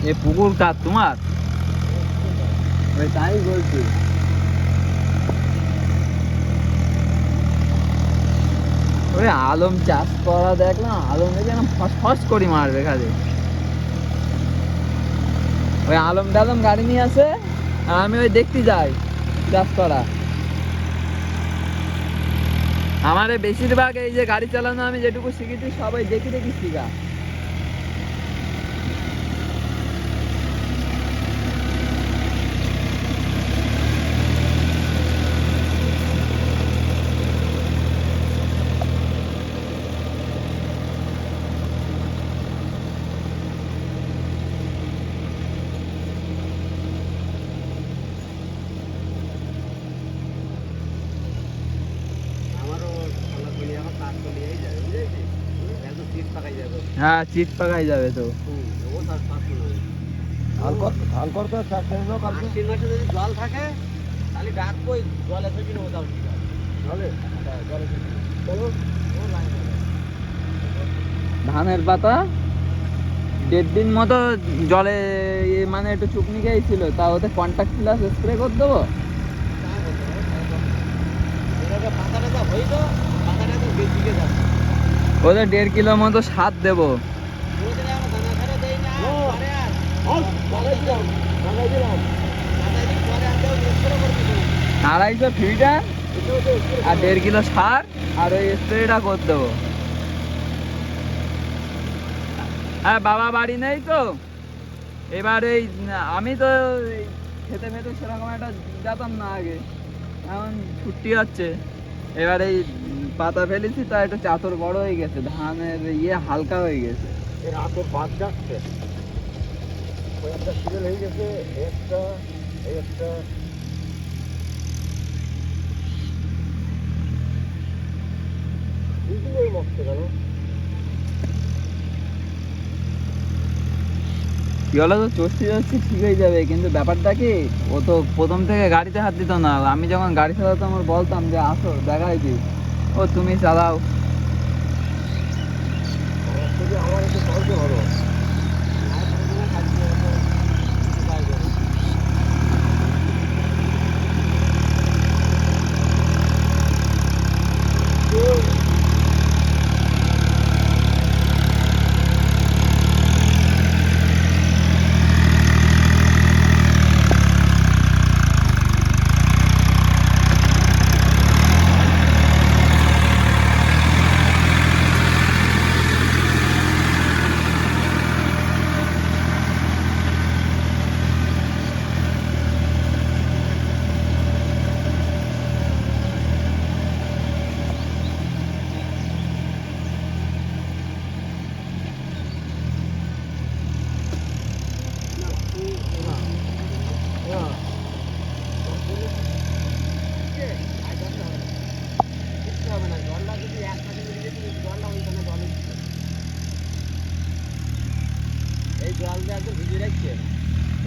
এ পুকুর কার তোমার? ওই তাই বলছি। ওই আলম চাষ করা দেখলাম, আলম দেখে ফস ফস করি মারবে কাজে। ওই আলম টালম গাড়ি নিয়ে আসে আর আমি ওই দেখতে যাই চাষ করা। আমার বেশিরভাগ এই যে গাড়ি চালানো আমি যেটুকু শিখেছি সবাই দেখি দেখি শিখা। হ্যাঁ চিট পাকাই যাবে তো। জল থাকে তাহলে ডাকবো, জলে থেকে ধানের পাতা 1.5 দিন মতো জলে মানে একটু চুপনি গিয়েছিল, তা ওতে কন্ট্যাক্ট প্লাস স্প্রে করে দেবো। ওদের 1.5 কিলো মতো সার দেবো। 250 ফিল্টার আর 1.5 কিলো সার আর ওই স্প্রেটা করে দেবো। হ্যাঁ বাবা বাড়ি নেই তো, এবার এই আমি তো খেতে ফেতে সেরকম একটা যেতাম না আগে, এখন ছুটি হচ্ছে। এবার এই পাতা ফেলেছি তা একটু চাতর বড় হয়ে গেছে, ধানের হালকা হয়ে গেছে। এর আতর বাদ যাচ্ছে, ওই একটা সিরিয়াল হয়ে গেছে, একটা একটা মস্ত গেল। কি হলো তো চষতে চষতে ঠিক হয়ে যাবে, কিন্তু ব্যাপারটা কি ও তো প্রথম থেকে গাড়িতে হাত দিত না। আমি যখন গাড়ি চালাতাম ওর বলতাম যে আসো দেখাই দি, ও তুমি চালাও। আমার একটু সাহায্য করো।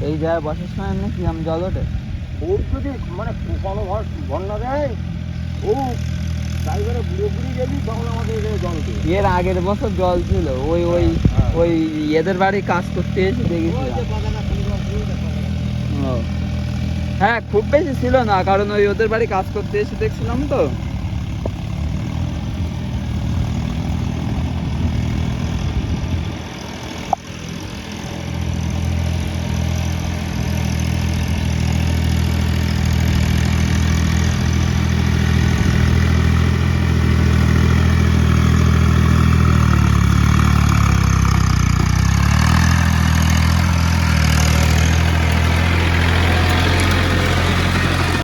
এই জায়গায় বসার সময় নাকি আমি জল ওঠে, ওর যদি মানে কোনো বন্যা দেয় ও ড্রাইভারে বুড়ো বুড়ি গেলি তখন আমাদের জল উঠে। এর আগের বছর জল ছিল, ওই ওই ওই এদের বাড়ি কাজ করতে এসে দেখেছিলাম। হ্যাঁ খুব বেশি ছিল না, কারণ ওই ওদের বাড়ি কাজ করতে এসে দেখছিলাম তো।